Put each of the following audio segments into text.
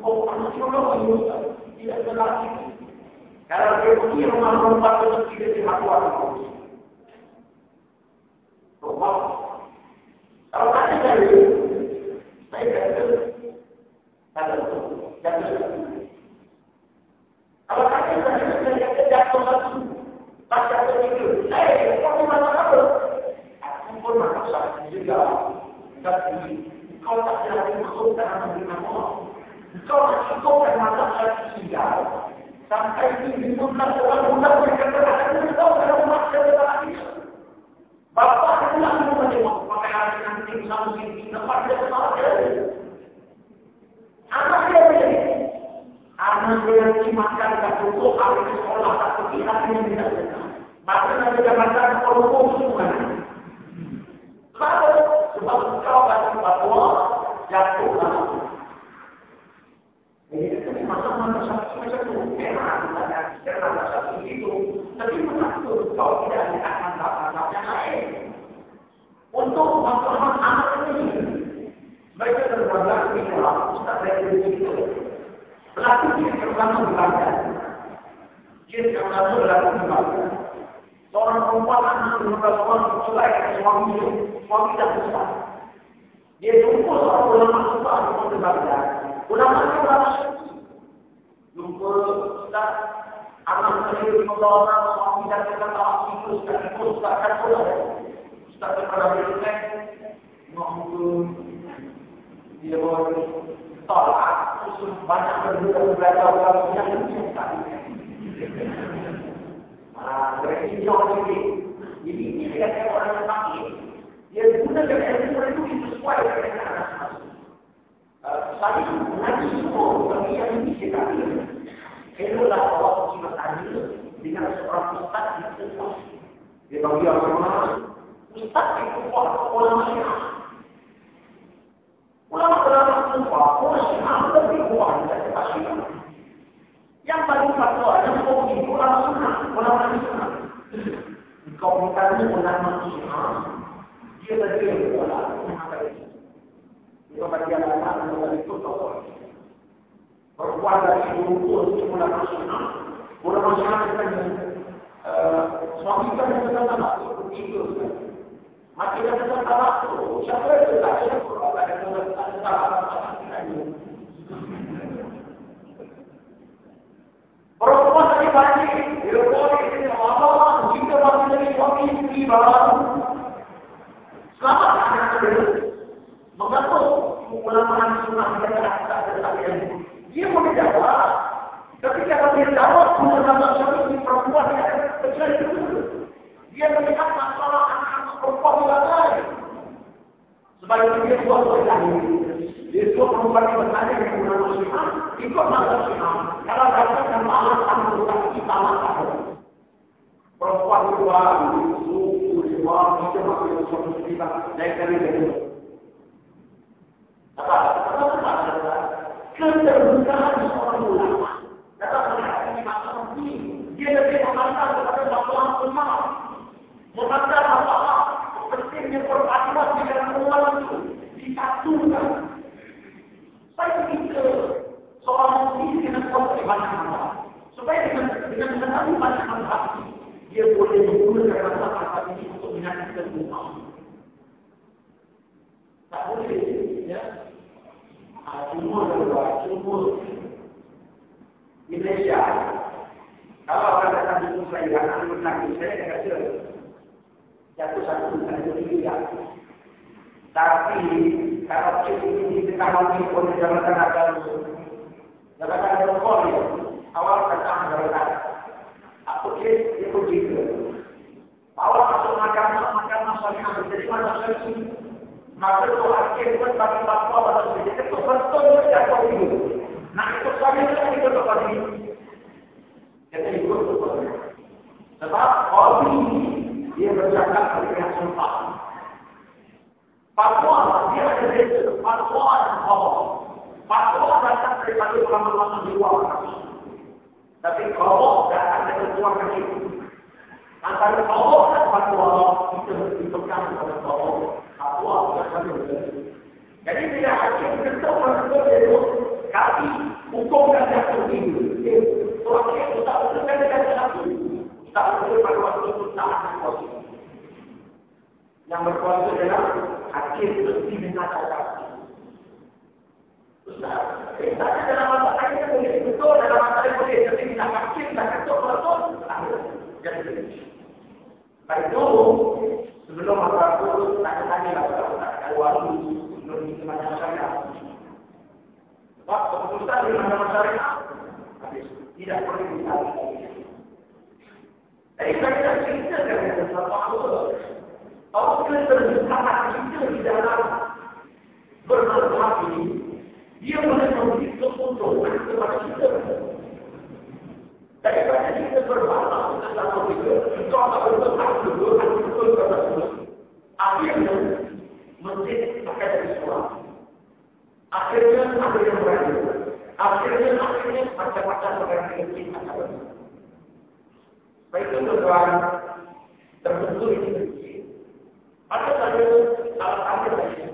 Oh, tidak benar itu. Kalau dia punya rumah itu tidak dilakukan. Kalau tadi saya ada kalau tadi saya jatuh satu, pas jatuh itu, kamu mana apa? Aku pun merasa juga, tapi kau tak jadi masuk dalam dunia Allah. Kau masuk dalam masa tinggal. Sampai ini dibutuhkan orang-orang berkata kau dalam masa lagi. Bapak tidak mau pakai hati nanti sama ini tempat dia saja. Anak dia begini. Anak dia dimakan tak cukup hari di sekolah tak kira ini tidak benar. Maka dia makan kalau semua. Sebab kau akan bahwa jatuh dalam. Jadi masa-masa satu satu itu, tapi mengatur kau tidak akan dapat yang lain. Untuk memperbaiki anak ini, mereka berbangga di dalam Ustaz Reddy itu. Pelaku dia terutama berbangga. Dia terutama berbangga. Seorang perempuan anak berumur mulai suami tak besar. Dia jumpa seorang ulama besar untuk berbangga. Ulama jumpa Ustaz anak sendiri orang suami dan kata itu Ustaz kan pula. Ustaz kepada dia mahu dia tolak usul banyak berbeza orang yang tak. Berarti jadi ini dia orang yang sakit. Dia gunakan ilmu itu sesuai dengan anak. Saya mengaji semua bagi yang ini kita. Itulah Allah Subhanahu Taala dengan seorang ustaz di Kufah. Dia bagi orang ustaz di Kufah ulama Syiah. Ulama Kufah, ulama Syiah lebih kuat dari Syiah. Yang paling fatwa yang mungkin ulama Sunnah, ulama Sunnah. Kau minta ulama Syiah, dia berdiri ulama itu. Itu bagian anak itu tahu. Perempuan dari ibu itu ulama Sunnah kita suami kita dengan anak itu. Mati kita dengan anak itu. Siapa itu tak ada kalau ada perempuan tadi banyak. Perempuan ini apa? Jika masih dari suami istri baru. Selamat anak itu. Mengapa ulama Sunnah kita tak ada dia mau dijawab, tapi kalau dia jawab ulama Sunnah ini perempuan yang terjadi itu, dia melihat masalah anak perempuan yang lain. Sebaliknya dia buat lagi, dia buat perempuan yang bertanya dengan ulama Sunnah, ikut masalah Sunnah. Kalau katakan malah kamu tak kita malah. Perempuan dua, suku dua, itu maksudnya suatu kita dari keterbukaan seorang ulama. Dapat melihat ini masalah ini. Dia lebih memandang kepada masalah ulama. Memandang masalah pentingnya perpaduan di dalam ulama itu disatukan. Saya ingin seorang muslim dengan konsep banyak masalah. Supaya dengan mengenali banyak masalah, dia boleh menggunakan masalah ini untuk menyatukan umat. Tak boleh, ya. Sumur Indonesia. Kalau orang datang di saya, anak lagi saya kata jatuh satu satu tiga. Tapi kalau ini dikawal oleh jabatan Polri, awal datang jabatan. Aku itu gitu. Awal masuk makan masalah jadi masalah ini. Maka itu akhir pun bagi fatwa pada sendiri itu betul jatuh itu. Nah itu saja yang kita dapat ini. Jadi itu betul. Sebab orang ini dia bercakap dengan sumpah. Fatwa dia ada dari fatwa dan Allah. Fatwa datang daripada ulama-ulama di luar. Tapi Allah datang dari keluarga itu. Antara Allah dan fatwa itu dipegang oleh Allah. Jadi tidak hakim tentu itu kami Yang berkuasa adalah hakim mesti minta kasasi. Ustaz, saya dalam masalah ini boleh betul, dalam masalah ini boleh, tapi minta hakim dan ketuk betul, jadi baik dulu, sebelum masalah itu, tanya-tanya lah keluar dulu, sebelum ini macam saya. Sebab keputusan di mana masyarakat, tidak perlu ditarik. Jadi saya cerita dengan sesuatu Allah kita bersepakat kita di dalam bermasalah ini, dia boleh memberi keuntungan kepada kita. Daripada kita bermasalah dengan satu kita akan bermasalah dulu, betul kepada Tuhan. Akhirnya, masjid akan jadi suara. Akhirnya, ada yang berani. Akhirnya, macam-macam perkara yang kita akan berani. Baik itu tuan terbentuk ini. Ada saja alasan saya.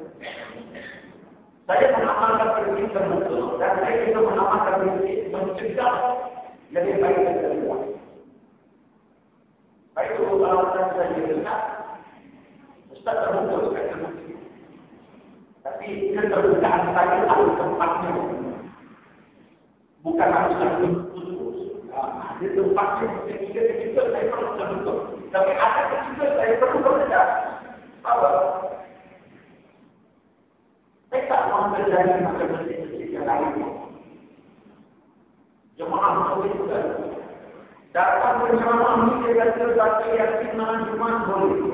Saya mengamalkan prinsip terbentuk dan saya juga mengamalkan prinsip mencegah lebih baik dari luar. Baik itu alasan saya juga. Ustaz terbentuk kan. Tapi keterbukaan saya harus tempatnya. Bukan harus terbentuk. Di tempatnya ketika saya perlu terbentuk. Tapi ada ketika saya perlu bekerja. Apa? Saya tak mahu terjadi macam-macam yang lain. Jemaah Mawid juga. Datang bersama ini dengan terbaca yakinan Jumat boleh.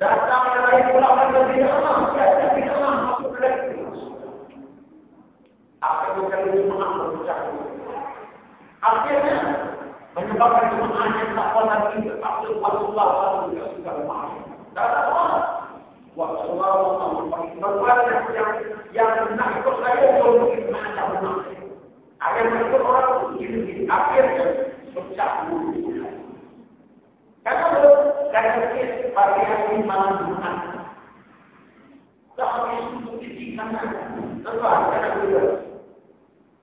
Datang yang lain pula pada tidak mahu. Siapa tidak mahu masuk ke dalam. Apa itu kalau jemaah berucap? Akhirnya menyebabkan jemaah yang tak pernah lagi tetap Allah juga sudah bermaaf. Datang Allah. Berbanyak yang nak ikut saya belum mungkin macam mana. Agar ikut orang begini, akhirnya pecah dulu. Karena sedikit variasi malam Jumat. Tak isu titik sana. Sebab karena juga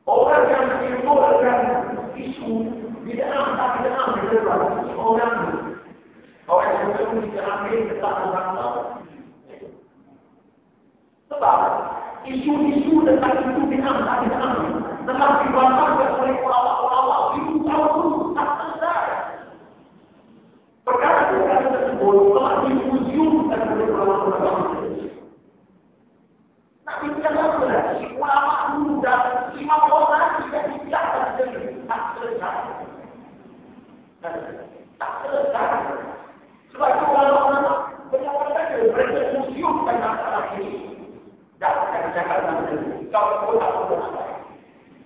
orang yang menimbulkan isu tidak nampak orang yang belum diambil tetap berbangsa. Sebab isu-isu tentang itu diangkat. Tetapi dibantahkan oleh ulama-ulama itu tahu tak selesai. Perkara-perkara tersebut telah diujikan oleh ulama-ulama. Tapi jangan berarti ulama muda 5 orang tidak dibiarkan sendiri. Tak selesai. Tak selesai. Sebab itu ulama-ulama benar-benar mereka ujikan masalah ini. Jangan cakap kau pun tak boleh sampai.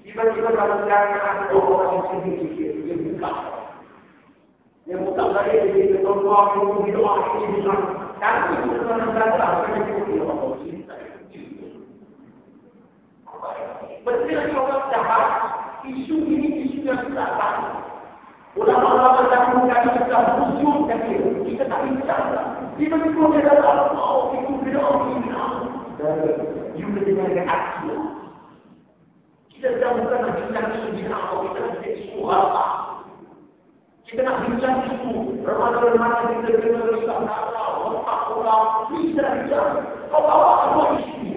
Tiba-tiba kalau jangan ada orang yang sedikit dia buka. Dia buka saya jadi ketua ini doa ini bilang. Tapi itu sebenarnya saya jadi orang cinta. Betul orang jahat. Isu ini isu yang tidak tahu. Ulama-ulama dahulu kami sudah muncul kita tak bincang. Tiba-tiba dia kata Allah itu bilang ini. Juga dengan aksi. Kita sedang bukan nak bincang isu bid'ah atau kita nak bincang isu apa. Kita nak bincang isu remaja-remaja kita kena risau nakal, lepas orang, kita nak bincang. Kau bawa semua isu.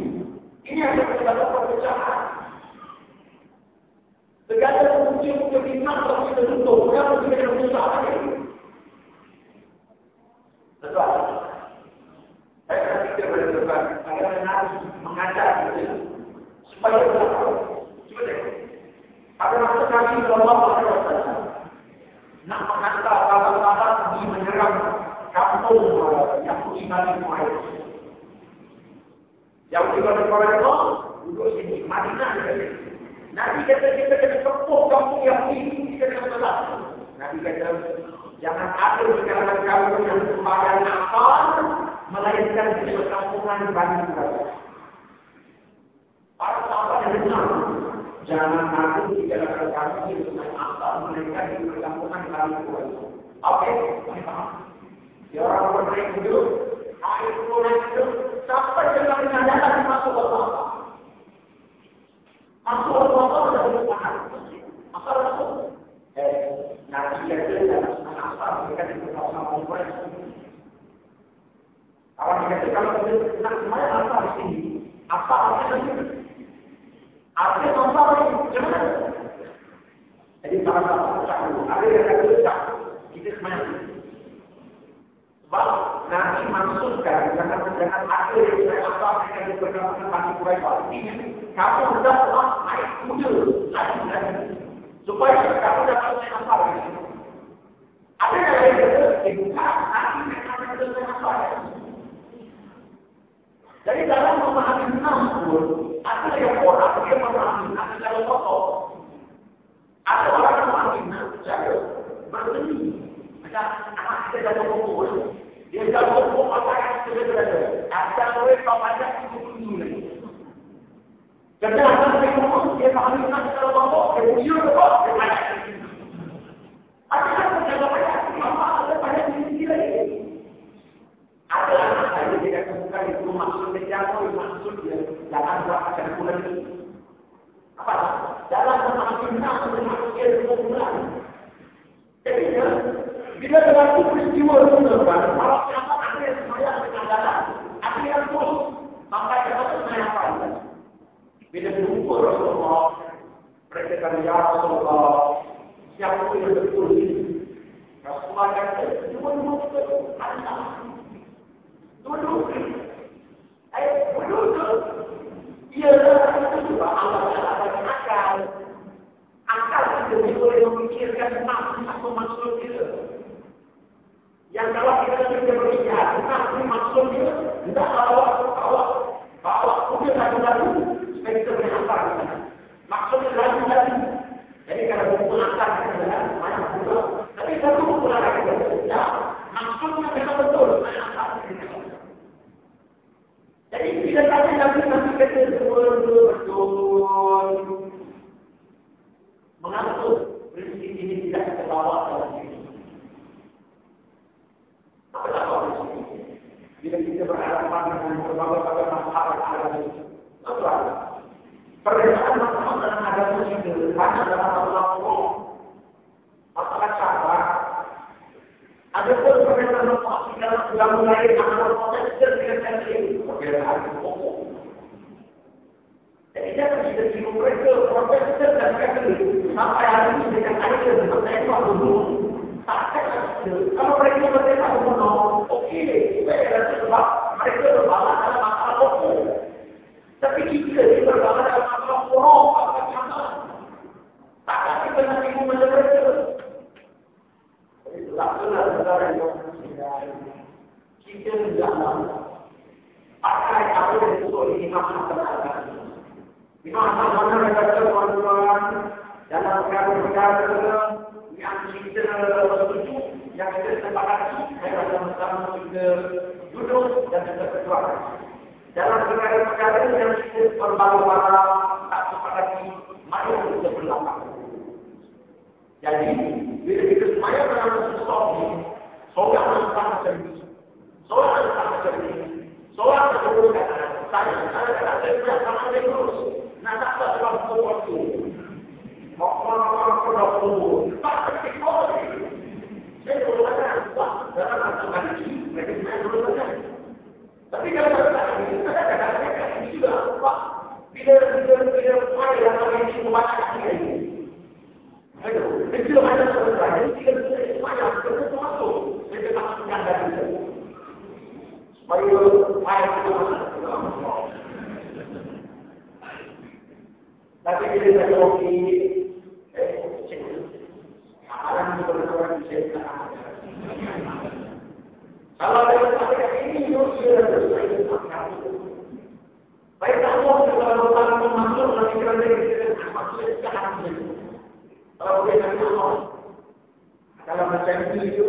Ini adalah segala perpecahan. Segala muncul kebingungan kalau kita tutup, kenapa kita kena berusaha lagi? Betul. Saya kita berdebat agar Nabi mengajar kita supaya berlaku. Cuba tengok. Pada masa Nabi Sallallahu Alaihi Wasallam nak menghantar sahabat-sahabat di menyerang kampung Yahudi Bani Quraisy. Yahudi Bani Quraisy duduk sini, Madinah juga. Nabi kata kita kena kepuk kampung Yahudi, kita kena belah. Nabi kata jangan ada di kalangan kamu yang sembahyang nakal melainkan di perkampungan Bani Quraisy. Para sahabat yang benar, jangan aku di kalangan kamu yang sembahyang nakal melainkan di perkampungan Bani Quraisy. Oke, paham? Ya orang berdiri dulu, air turun itu sampai dengan keadaan masuk ke bawah. Masuk ke bawah sudah berpahan. Asal masuk. Nabi kata dalam asal mereka di perkampungan Quraisy. Kawan kata kalau kita nak semaya apa di sini? Apa artinya? Artinya apa ini? Gimana? Jadi sama-sama ada yang kata kita semaya. Sebab nanti maksudkan dengan ada yang apa yang diperkatakan bagi Quraisy ini, kamu sudah telah naik kuda lagi supaya kamu dapat apa ini? Ada yang kata dibuka nanti dengan apa? Jadi dalam memahami enam pun ada yang orang yang memahami ada dalam pokok. Ada orang yang memahami enam secara berseni. Macam anak kita dalam pokok. Dia dalam pokok apa yang kita berada. Ada orang yang banyak itu lagi. Kerana anak kita pokok dia memahami enam secara pokok. Dia punya pokok dia banyak. Ada yang menjaga banyak. Mama ada banyak di lagi. Ada anak saya tidak suka itu maksudnya jauh maksud dia jangan buat akan pulang apa dalam memahami maksudnya dia pulang. Jadi bila berlaku peristiwa itu kalau siapa ada semuanya berkandang ada yang terus maka dapat semuanya apa bila berukur Rasulullah mereka kata ya Rasulullah siapa yang betul ini Rasulullah kata semua duduk. Duduk. Ia itu juga Allah akan akal. Akal itu boleh memikirkan maksud kita. Yang kalau kita tidak berpikir, maksud kita, tidak bawa mungkin satu-satu, supaya kita berhantar. Maksudnya lagi. Jadi kalau buku akal kita adalah banyak juga. Tapi satu buku lagi kita, maksudnya kita betul. Jadi bila nanti kata betul mengapa prinsip ini tidak kita bawa dalam diri. Apa prinsip? Bila kita berhadapan dengan berbagai masalah agama, apa? Perbedaan masalah dalam agama itu hanya dalam masalah sabar. Ada pun perbedaan masalah dalam agama lain antara proses dengan perbedaan pokok. Jadi jangan kita cuma mereka profesor dan katolik sampai hari ini dengan ada bertema dulu. Tak kalau mereka bertema dulu, okey, sebab mereka berbawa dalam masalah pokok. Tapi kita berbawa dalam masalah pokok apa macam tak kita nak tengok macam mereka. Itulah saudara yang kita jangan pakai apa yang disebut imam terhadap imam mana kata tuan-tuan dalam perkara-perkara yang kita setuju, yang kita sepakati, saya sama-sama kita duduk dan kita bersuara. Dalam perkara-perkara yang kita berbalik-balik tak sepakati, mari kita berlapang. Jadi, bila kita semaya dalam sesuatu ini, seorang sama cerdik, seorang sama cerdik, seorang betul kata, saya sama terus. Nak tak sebab sesuatu. Orang produk tubuh, tak sekol. Saya perlu kata, dalam aturan ini, mereka perlu kata. Tapi kalau kita kata ini juga, bila saya yang ini membaca ini. Aduh, itu ada sesuatu. Jika semuanya itu masuk, kita masukkan dari itu. Supaya ayat itu masuk. Tapi bila saya hoki, amalan itu berkaitan dengan kalau ada sesuatu ini, dia baik Allah kalau orang masuk nanti kerana maksud sekarang ini. Kalau boleh nanti kalau macam itu,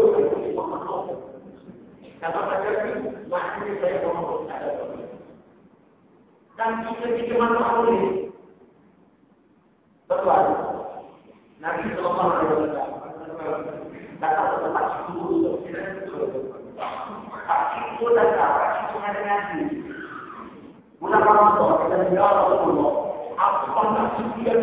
kalau macam itu, maknanya saya mohon ada. Dan kita mana boleh. Betul. Nabi Sallallahu Alaihi Wasallam datang ke tempat itu, itu datang itu ngaji. Bulan Ramadan kita dengar Rasulullah, apa yang dia